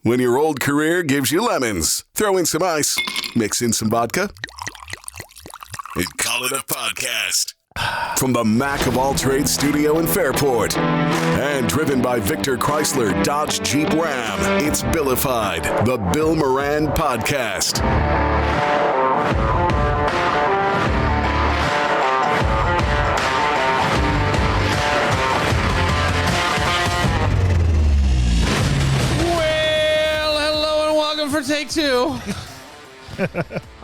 When your old career gives you lemons, throw in some ice, mix in some vodka, and call it a podcast. From the Mac of All Trades studio in Fairport, and driven by Victor Chrysler Dodge Jeep Ram, it's Billified, the Bill Moran Podcast. For take two.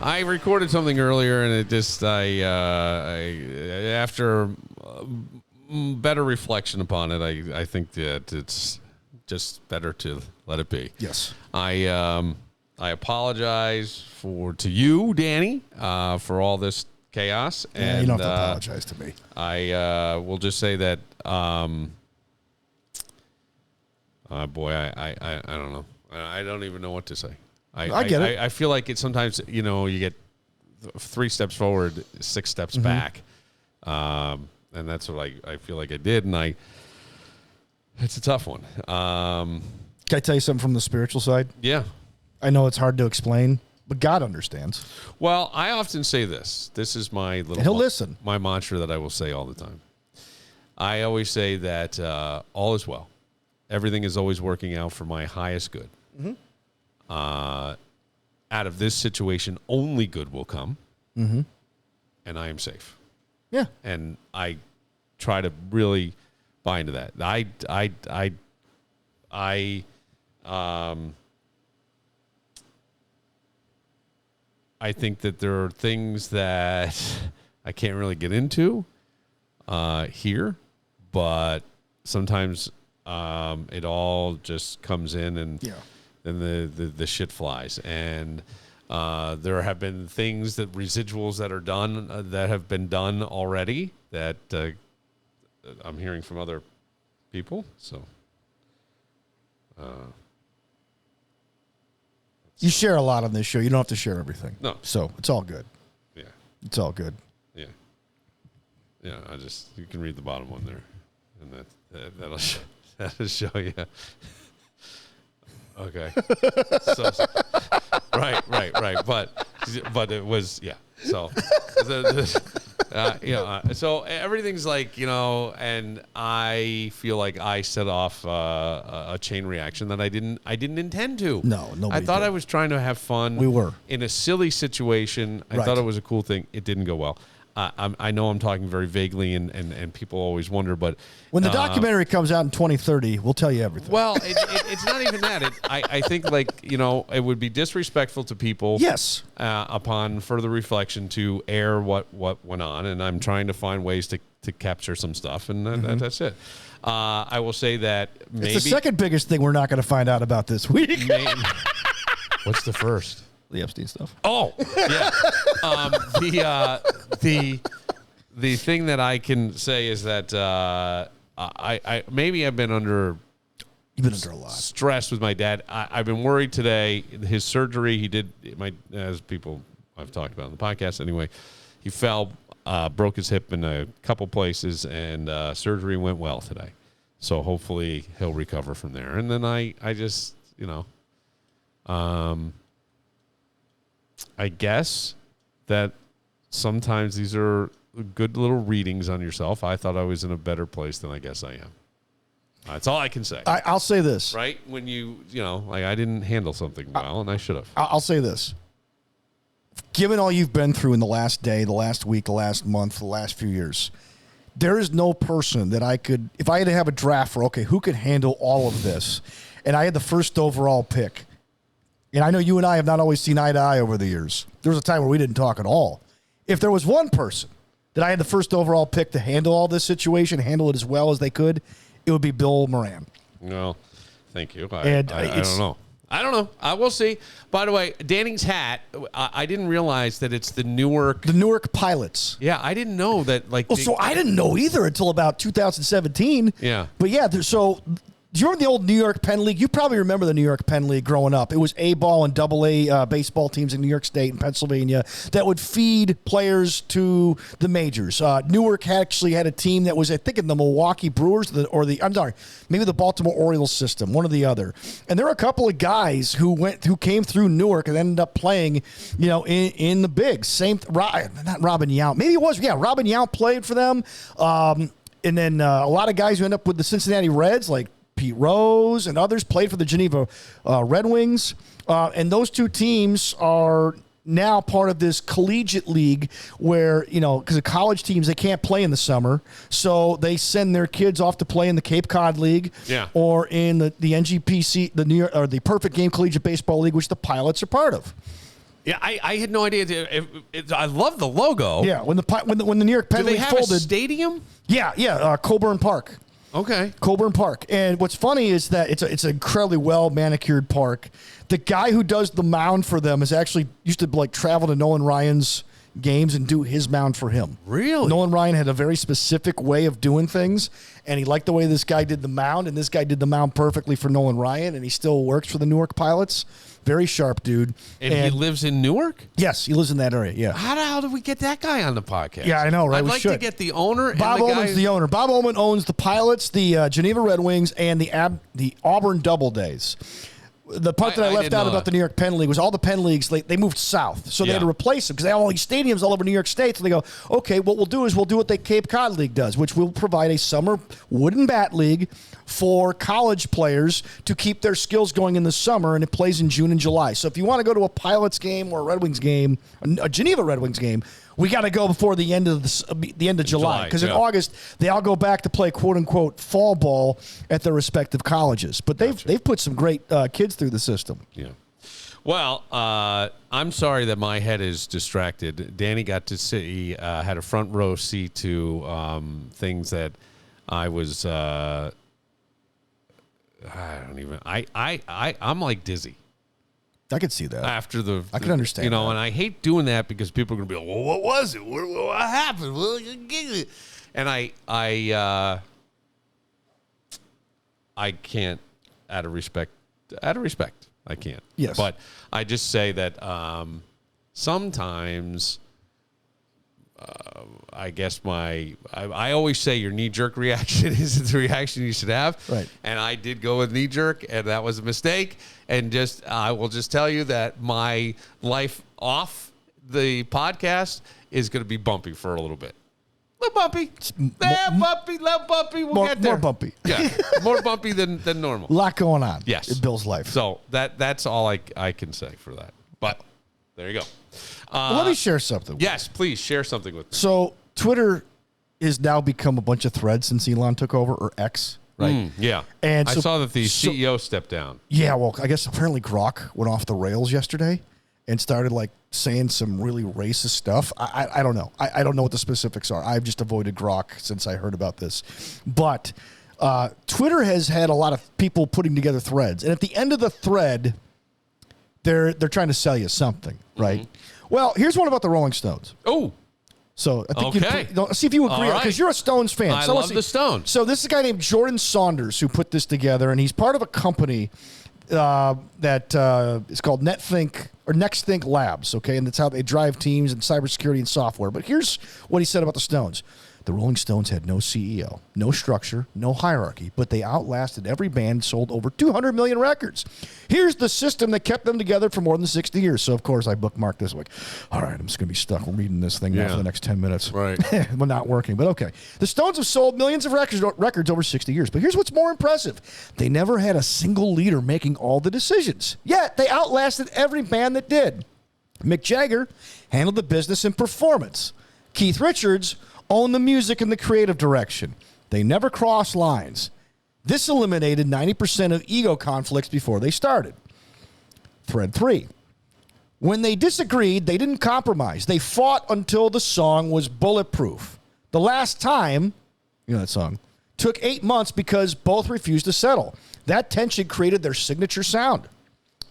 I recorded something earlier, and it just after better reflection upon it, I think that it's just better to let it be. Yes. I apologize to you, Danny, for all this chaos. Yeah, and you don't have to apologize to me. I will just say that I don't know. I don't even know what to say. I get it. I feel like it sometimes, you get 3 steps forward, 6 steps back. And that's what I feel like I did. And it's a tough one. Can I tell you something from the spiritual side? Yeah. I know it's hard to explain, but God understands. Well, I often say this. This is my little He'll listen. My mantra that I will say all the time. I always say that all is well. Everything is always working out for my highest good. Mm-hmm. Out of this situation, only good will come, and I am safe. Yeah, and I try to really buy into that. I think that there are things that I can't really get into here, but sometimes it all just comes in and. Yeah. Then the shit flies, and there have been things residuals that are done that have been done already that I'm hearing from other people. So, you share a lot on this show. You don't have to share everything. No, so it's all good. Yeah, it's all good. Yeah. You can read the bottom one there, and that'll show you. Okay. Right. But it was, yeah. So, so everything's like, and I feel like I set off a chain reaction that I didn't intend to. No, nobody I thought did. I was trying to have fun. We were. In a silly situation. I thought it was a cool thing. It didn't go well. I know I'm talking very vaguely, and people always wonder, but when the documentary comes out in 2030, we'll tell you everything. Well, it's not even that. I think it would be disrespectful to people. Yes. Upon further reflection, to air what went on, and I'm trying to find ways to capture some stuff, and that's it. I will say that maybe it's the second biggest thing we're not going to find out about this week. What's the first? The Epstein stuff. Oh, yeah. The thing that I can say is that I've been under. You've been under a lot stress with my dad. I've been worried today. His surgery, he did as people I've talked about on the podcast. Anyway, he fell, broke his hip in a couple places, and surgery went well today. So hopefully he'll recover from there. And then I just I guess that sometimes these are good little readings on yourself. I thought I was in a better place than I guess I am. That's all I can say. I'll say this. Right? When I didn't handle something well, and I should have. I'll say this. Given all you've been through in the last day, the last week, the last month, the last few years, there is no person that I could, if I had to have a draft for, who could handle all of this, and I had the first overall pick, and I know you and I have not always seen eye to eye over the years. There was a time where we didn't talk at all. If there was one person that I had the first overall pick to handle all this situation, handle it as well as they could, it would be Bill Moran. No, thank you. I don't know. I don't know. I will see. By the way, Danny's hat, I didn't realize that it's the Newark Pilots. Yeah, I didn't know that. So I didn't know either until about 2017. Yeah. But yeah, so Do you remember the old New York Penn League? You probably remember the New York Penn League growing up. It was A-ball and double-A baseball teams in New York State and Pennsylvania that would feed players to the majors. Newark actually had a team that was, I think, in the Milwaukee Brewers maybe the Baltimore Orioles system, one or the other. And there were a couple of guys who came through Newark and ended up playing, in the bigs. Not Robin Yount. Maybe it was, Robin Yount played for them. And then a lot of guys who end up with the Cincinnati Reds, like Pete Rose and others, played for the Geneva Red Wings. And those two teams are now part of this collegiate league where, because of college teams, they can't play in the summer. So they send their kids off to play in the Cape Cod League or in the NGPC, the New York, or the Perfect Game Collegiate Baseball League, which the Pilots are part of. Yeah, I had no idea. I love the logo. Yeah, when the New York Penn League folded. Do they have a stadium? Yeah, Coburn Park. Okay. Coburn Park. And what's funny is that it's an incredibly well-manicured park. The guy who does the mound for them used to travel to Nolan Ryan's games and do his mound for him. Really? Nolan Ryan had a very specific way of doing things, and he liked the way this guy did the mound, and this guy did the mound perfectly for Nolan Ryan, and he still works for the Newark Pilots. Very sharp dude. And he lives in Newark? Yes, he lives in that area, yeah. How the hell did we get that guy on the podcast? Yeah, I know, right? I'd like to get the owner. Bob Omen's the owner. Bob Omen owns the Pilots, the Geneva Red Wings, and the Auburn Doubledays. The part that I left out about the New York Penn League was all the Penn Leagues, they moved south. So they had to replace them because they have all these stadiums all over New York State. So they go, okay, what we'll do is we'll do what the Cape Cod League does, which will provide a summer wooden bat league for college players to keep their skills going in the summer, and it plays in June and July. So if you want to go to a Pilots game or a Red Wings game, a Geneva Red Wings game, we got to go before the end of July, because in August they all go back to play quote unquote fall ball at their respective colleges. But they've put some great kids through the system. Yeah. Well, I'm sorry that my head is distracted. Danny got to see, had a front row seat to things that I was. I'm like dizzy. I could see that. I can understand. And I hate doing that because people are going to be like, well, what was it? What happened? And I can't, out of respect, I can't. Yes. But I just say that sometimes I guess I always say your knee-jerk reaction isn't the reaction you should have. Right. And I did go with knee-jerk, and that was a mistake. And I will just tell you that my life off the podcast is going to be bumpy for a little bit. Little bumpy. Little bumpy. We'll get there. More bumpy. Yeah, more bumpy than normal. A lot going on. Yes. In Bill's life. So that's all I can say for that. But there you go. Let me share something. Yes, please share something with me. So Twitter has now become a bunch of threads since Elon took over, or X, right? Yeah. And I saw that the CEO stepped down. Yeah, well, I guess apparently Grok went off the rails yesterday and started saying some really racist stuff. I don't know. I don't know what the specifics are. I've just avoided Grok since I heard about this. But Twitter has had a lot of people putting together threads, and at the end of the thread, they're trying to sell you something, right? Mm-hmm. Well, here's one about the Rolling Stones. Oh. So I think see if you agree, because you're a Stones fan. I love the Stones. So this is a guy named Jordan Saunders who put this together, and he's part of a company that is called NextThink Labs, okay? And that's how they drive teams and cybersecurity and software. But here's what he said about the Stones. The Rolling Stones had no CEO, no structure, no hierarchy, but they outlasted every band, sold over 200 million records. Here's the system that kept them together for more than 60 years. So, of course, I bookmarked this all right, I'm just going to be stuck reading this thing now for the next 10 minutes. Right. Well, not working, but okay. The Stones have sold millions of records over 60 years. But here's what's more impressive. They never had a single leader making all the decisions. Yet, they outlasted every band that did. Mick Jagger handled the business and performance. Keith Richards owned the music and the creative direction. They never crossed lines. This eliminated 90% of ego conflicts before they started. Thread 3. When they disagreed, they didn't compromise. They fought until the song was bulletproof. The Last Time, you know that song, took 8 months because both refused to settle. That tension created their signature sound.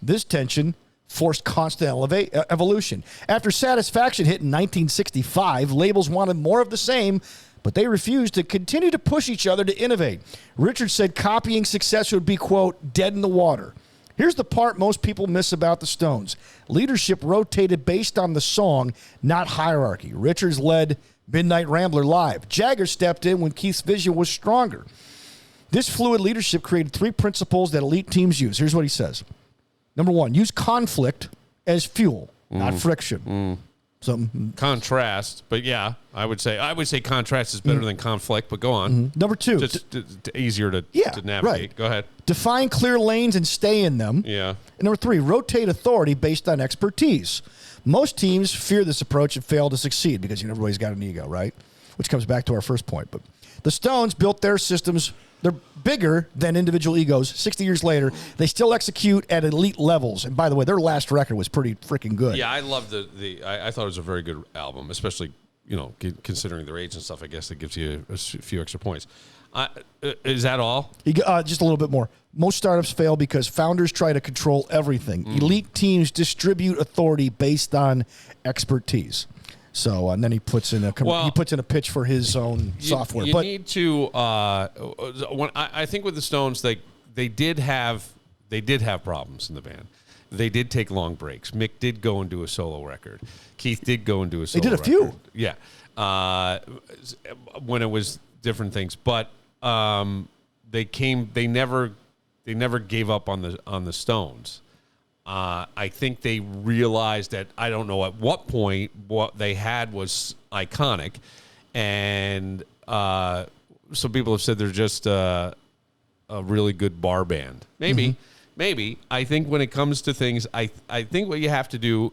This tension forced constant evolution. After Satisfaction hit in 1965, labels wanted more of the same, but they refused to continue to push each other to innovate. Richards said copying success would be, quote, dead in the water. Here's the part most people miss about the Stones. Leadership rotated based on the song, not hierarchy. Richards led Midnight Rambler live. Jagger stepped in when Keith's vision was stronger. This fluid leadership created 3 principles that elite teams use. Here's what he says. Number 1, use conflict as fuel, not friction. Contrast, but yeah, I would say contrast is better than conflict, but go on. Number 2, just easier to navigate. Right. Go ahead. Define clear lanes and stay in them. Yeah. And number 3, rotate authority based on expertise. Most teams fear this approach and fail to succeed because everybody's got an ego, right? Which comes back to our first point. But the Stones built their systems. They're bigger than individual egos. 60 years later, they still execute at elite levels. And by the way, their last record was pretty freaking good. Yeah, I love I thought it was a very good album, especially, considering their age and stuff. I guess it gives you a few extra points. Is that all? Just a little bit more. Most startups fail because founders try to control everything. Elite teams distribute authority based on expertise. So and then he puts in a pitch for his own software. You need to. I think with the Stones, they did have problems in the band. They did take long breaks. Mick did go and do a solo record. Keith did go and do a solo record. They did a few. Yeah. When it was different things, but they never gave up on the Stones. I think they realized that, I don't know at what point, what they had was iconic, and some people have said they're just a really good bar band. Maybe. I think when it comes to things, I think what you have to do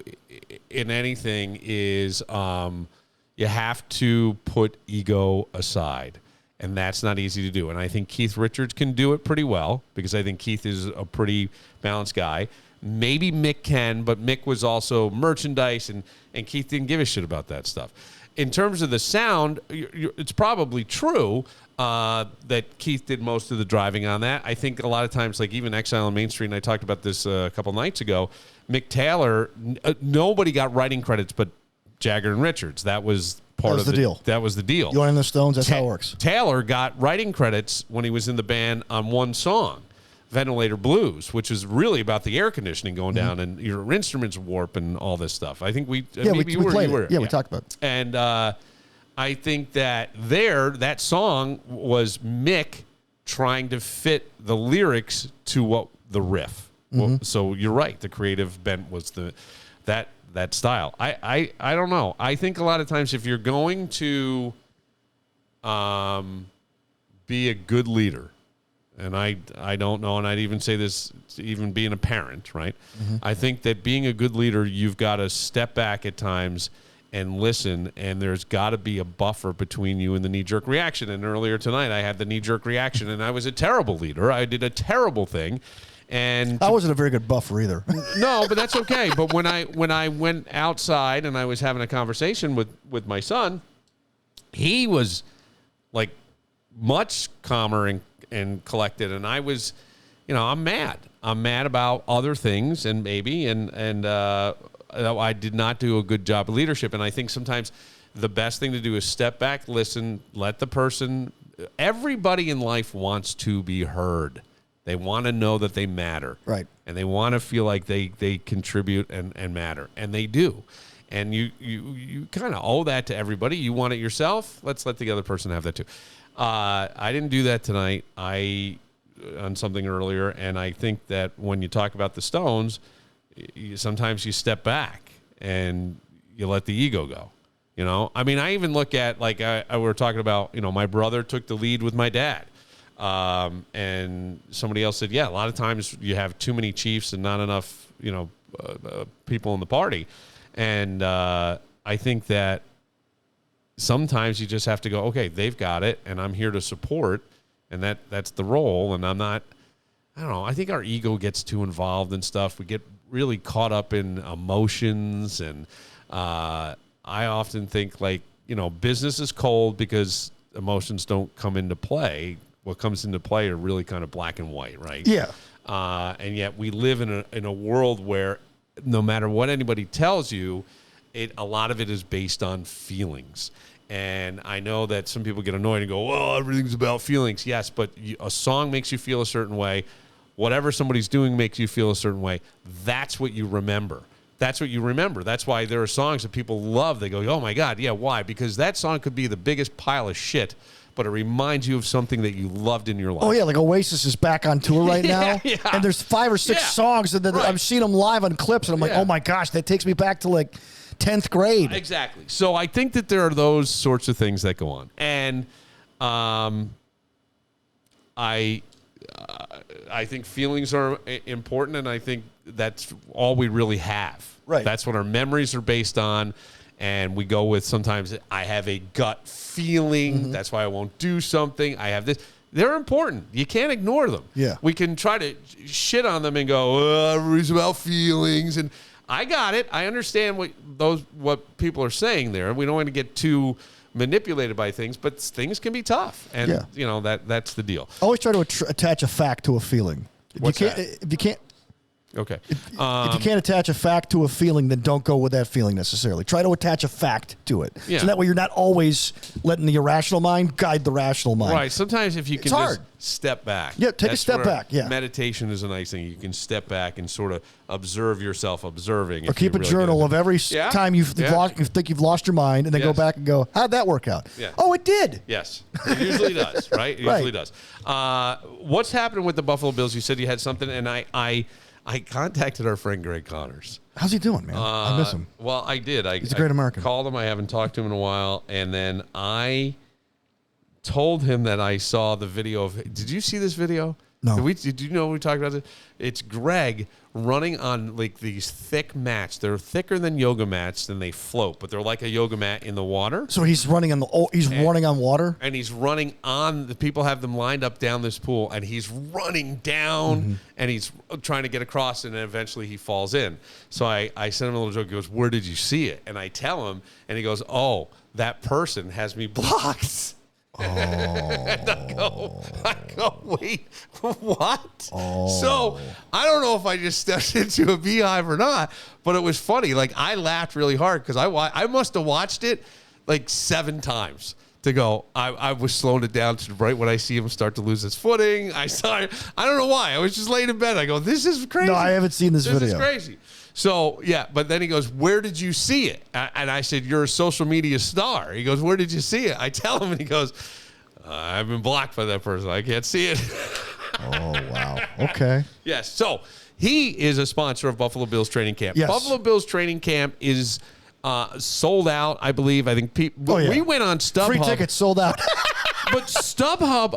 in anything is you have to put ego aside. And that's not easy to do. And I think Keith Richards can do it pretty well because I think Keith is a pretty balanced guy. Maybe Mick can, but Mick was also merchandise, and Keith didn't give a shit about that stuff. In terms of the sound, it's probably true that Keith did most of the driving on that. I think a lot of times, like even Exile on Main Street, and I talked about this a couple nights ago, Mick Taylor, nobody got writing credits but Jagger and Richards. That was part of the deal. That was the deal. You are in the Stones, that's how it works. Taylor got writing credits when he was in the band on one song, Ventilator Blues, which is really about the air conditioning going down and your instruments warp and all this stuff. I think we talked about it. And I think that song was Mick trying to fit the lyrics to what the riff. Well, so you're right. The creative bent was that style. I don't know. I think a lot of times if you're going to be a good leader, and I don't know, and I'd even say this, even being a parent, right? I think that being a good leader, you've got to step back at times and listen, and there's got to be a buffer between you and the knee-jerk reaction. And earlier tonight, I had the knee-jerk reaction, and I was a terrible leader. I did a terrible thing. And I wasn't a very good buffer either. No, but that's okay. But when I went outside and I was having a conversation with my son, he was like much calmer and collected, and I was, I'm mad. I'm mad about other things, and I did not do a good job of leadership. And I think sometimes the best thing to do is step back, listen, let the person. Everybody in life wants to be heard. They want to know that they matter. Right. And they want to feel like they contribute and matter. And they do. And you kind of owe that to everybody. You want it yourself? Let's let the other person have that too. I didn't do that tonight. On something earlier, and I think that when you talk about the Stones, sometimes you step back and you let the ego go. I mean, I even look at, like we were talking about, my brother took the lead with my dad. And somebody else said, yeah, a lot of times you have too many chiefs and not enough, people in the party. And I think that sometimes you just have to go, okay, they've got it, and I'm here to support, and that's the role. And I don't know, I think our ego gets too involved in stuff. We get really caught up in emotions, and I often think, like, business is cold because emotions don't come into play. What comes into play are really kind of black and white, right? Yeah. And yet we live in a world where no matter what anybody tells you, a lot of it is based on feelings. And I know that some people get annoyed and go, well, everything's about feelings. Yes, but a song makes you feel a certain way. Whatever somebody's doing makes you feel a certain way. That's what you remember. That's what you remember. That's why there are songs that people love. They go, oh, my God, yeah, why? Because that song could be the biggest pile of shit, but it reminds you of something that you loved in your life. Oh, yeah, like Oasis is back on tour right now. Yeah. And there's 5 or 6 songs that I've seen them live on clips, and I'm like, oh, my gosh, that takes me back to, like, 10th grade. Exactly. So I think that there are those sorts of things that go on. And I think feelings are important, and I think that's all we really have. Right. That's what our memories are based on, and we go with sometimes I have a gut feeling. That's why I won't do something. I have this. They're important. You can't ignore them. Yeah. We can try to shit on them and go, oh, it's about feelings, and I got it. I understand what people are saying there. We don't want to get too manipulated by things, but things can be tough, and that's the deal. Always try to attach a fact to a feeling. What's that? If you can't, okay. if you can't attach a fact to a feeling, then don't go with that feeling necessarily. Try to attach a fact to it, so that way you're not always letting the irrational mind guide the rational mind. Right. Sometimes if you can just step back. Yeah, take a step back. Yeah. Meditation is a nice thing. You can step back and sort of observe yourself observing. Or keep a journal of every time you think you've lost your mind, and then go back and go, how'd that work out? Yeah. Oh, it did. Yes. It usually does, right? It usually does. What's happening with the Buffalo Bills? You said you had something, and I contacted our friend Greg Connors. How's he doing, man? I miss him. Well, I did. He's a great American. I called him. I haven't talked to him in a while. And then I told him that I saw the video of... Did you see this video? No. Did you know we talked about this? It's Greg running on like these thick mats. They're thicker than yoga mats, and they float, but they're like a yoga mat in the water. So he's running on running on water, and he's running on. The people have them lined up down this pool, and he's running down, and he's trying to get across, and then eventually he falls in. So I sent him a little joke. He goes, "Where did you see it?" And I tell him, and he goes, "Oh, that person has me blocked." Oh. And I go, wait, what? Oh. So I don't know if I just stepped into a beehive or not, but it was funny. Like, I laughed really hard because I must have watched it like 7 times to go. I was slowing it down to right when I see him start to lose his footing. I don't know why. I was just laying in bed. I go, this is crazy. No, I haven't seen this video. This is crazy. So, yeah, but then he goes, where did you see it? And I said, you're a social media star. He goes, where did you see it? I tell him, and he goes, I've been blocked by that person. I can't see it. Oh, wow. Okay. Yes. So he is a sponsor of Buffalo Bills Training Camp. Yes. Buffalo Bills Training Camp is sold out, I believe. I think people. We went on StubHub. Free tickets sold out. But StubHub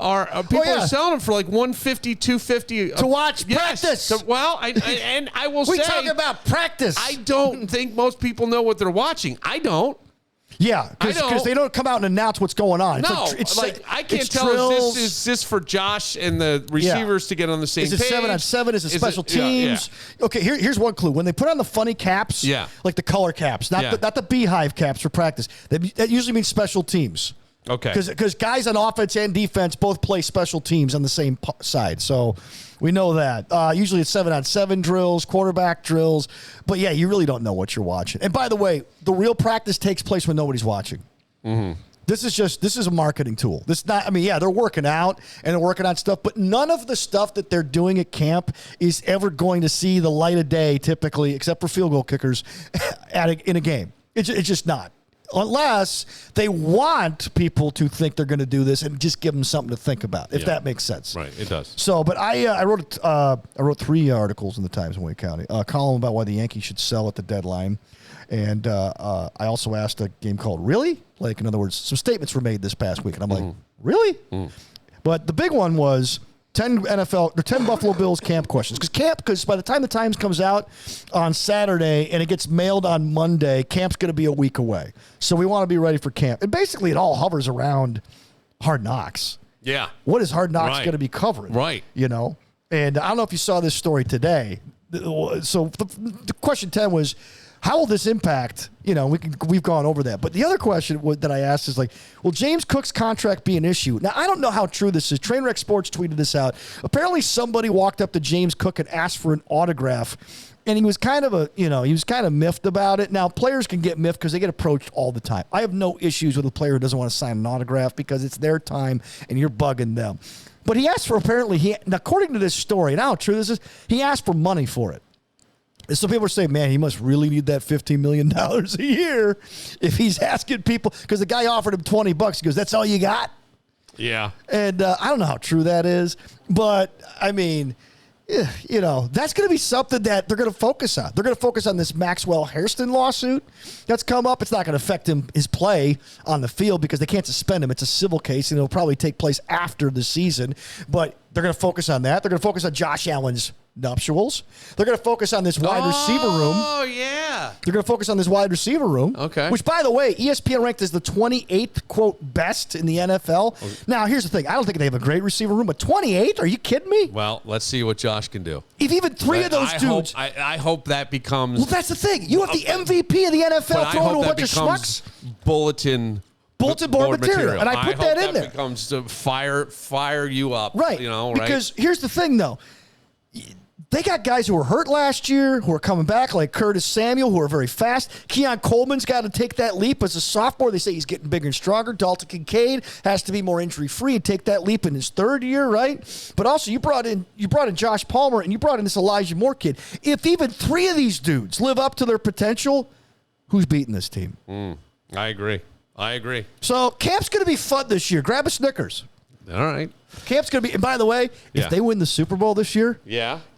people are selling them for like $150, $250 to watch practice. So, well, I will say, we talk about practice. I don't think most people know what they're watching. I don't. Yeah, because they don't come out and announce what's going on. It's like I can't tell. Is this for Josh and the receivers to get on the same page? Is it 7-on-7? Is it special teams? Yeah. Okay, here's one clue. When they put on the funny caps, like the color caps, not the beehive caps for practice, that usually means special teams. Okay. Because guys on offense and defense both play special teams on the same side. So we know that. Usually it's 7-on-7 drills, quarterback drills. But, yeah, you really don't know what you're watching. And, by the way, the real practice takes place when nobody's watching. Mm-hmm. This is a marketing tool. They're working out and they're working on stuff, but none of the stuff that they're doing at camp is ever going to see the light of day, typically, except for field goal kickers, in a game. It's just not. Unless they want people to think they're going to do this and just give them something to think about, if that makes sense. Right, it does. So, but I wrote 3 articles in the Times in Wake County. A column about why the Yankees should sell at the deadline. And I also asked a game called Really? Like, in other words, some statements were made this past week. And I'm like, really? But the big one was 10 Buffalo Bills camp questions. Because by the time the Times comes out on Saturday and it gets mailed on Monday, camp's going to be a week away. So we want to be ready for camp. And basically it all hovers around Hard Knocks. Yeah. What is Hard Knocks going to be covering? Right. You know? And I don't know if you saw this story today. So the question 10 was, how will this impact? We've gone over that. But the other question that I asked is like, will James Cook's contract be an issue? Now, I don't know how true this is. Trainwreck Sports tweeted this out. Apparently, somebody walked up to James Cook and asked for an autograph. And he was kind of miffed about it. Now, players can get miffed because they get approached all the time. I have no issues with a player who doesn't want to sign an autograph because it's their time and you're bugging them. But he asked for, according to this story, and I don't know how true this is, he asked for money for it. And so people are saying, man, he must really need that $15 million a year if he's asking people, because the guy offered him $20. He goes, that's all you got? Yeah. And I don't know how true that is, but I mean, that's going to be something that they're going to focus on. They're going to focus on this Maxwell Hairston lawsuit that's come up. It's not going to affect his play on the field because they can't suspend him. It's a civil case, and it'll probably take place after the season. But they're going to focus on that. They're going to focus on Josh Allen's nuptials. They're going to focus on this wide receiver room. Oh, yeah. They're going to focus on this wide receiver room. Okay. Which, by the way, ESPN ranked as the 28th, quote, best in the NFL. Okay. Now, here's the thing. I don't think they have a great receiver room, but 28th? Are you kidding me? Well, let's see what Josh can do. If even three of those dudes. I hope that becomes. Well, that's the thing. You have the MVP of the NFL throwing to a bunch of schmucks. Bulletin board material. And I put that in there. That becomes to fire you up. Right. Right? Because here's the thing, though. They got guys who were hurt last year who are coming back, like Curtis Samuel, who are very fast. Keon Coleman's got to take that leap as a sophomore. They say he's getting bigger and stronger. Dalton Kincaid has to be more injury-free and take that leap in his third year, right? But also, you brought in Josh Palmer and you brought in this Elijah Moore kid. If even three of these dudes live up to their potential, who's beating this team? I agree. So camp's going to be fun this year. Grab a Snickers. All right. Camp's going to be, and by the way, if they win the Super Bowl this year,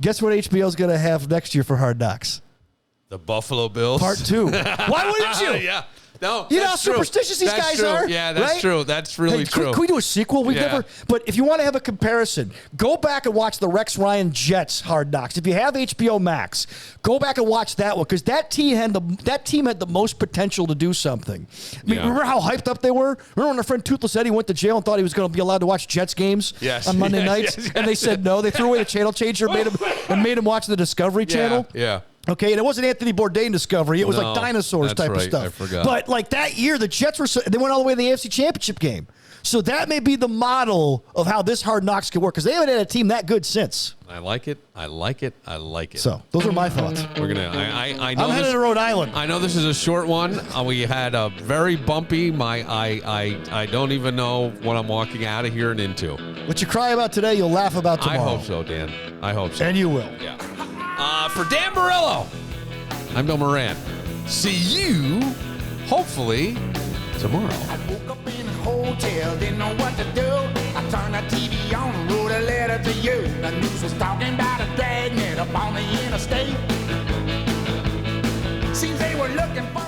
guess what HBO's going to have next year for Hard Knocks? The Buffalo Bills. Part 2. Why wouldn't you? Yeah. No, you know how superstitious these guys are? Yeah, that's right? true. That's really true. Can we do a sequel? We've never. But if you want to have a comparison, go back and watch the Rex Ryan Jets Hard Knocks. If you have HBO Max, go back and watch that one because that team had the most potential to do something. I mean, remember how hyped up they were? Remember when our friend Toothless Eddie went to jail and thought he was going to be allowed to watch Jets games on Monday nights, and they said no. They threw away the channel changer and made him watch the Discovery Channel. Yeah. Okay, and it wasn't Anthony Bourdain Discovery. It was like dinosaurs type of stuff. I forgot. But like that year, the Jets they went all the way to the AFC Championship game. So that may be the model of how this Hard Knocks can work because they haven't had a team that good since. I like it. So those are my thoughts. We're gonna. I know I'm headed to Rhode Island. I know this is a short one. We had a very bumpy. I don't even know what I'm walking out of here and into. What you cry about today, you'll laugh about tomorrow. I hope so, Dan. I hope so. And you will. Yeah. For Dan Barillo, I'm Bill Moran. See you, hopefully, tomorrow. I woke up in a hotel, didn't know what to do. I turned the TV on and wrote a letter to you. The news was talking about a dragnet up on the interstate. Seems they were looking for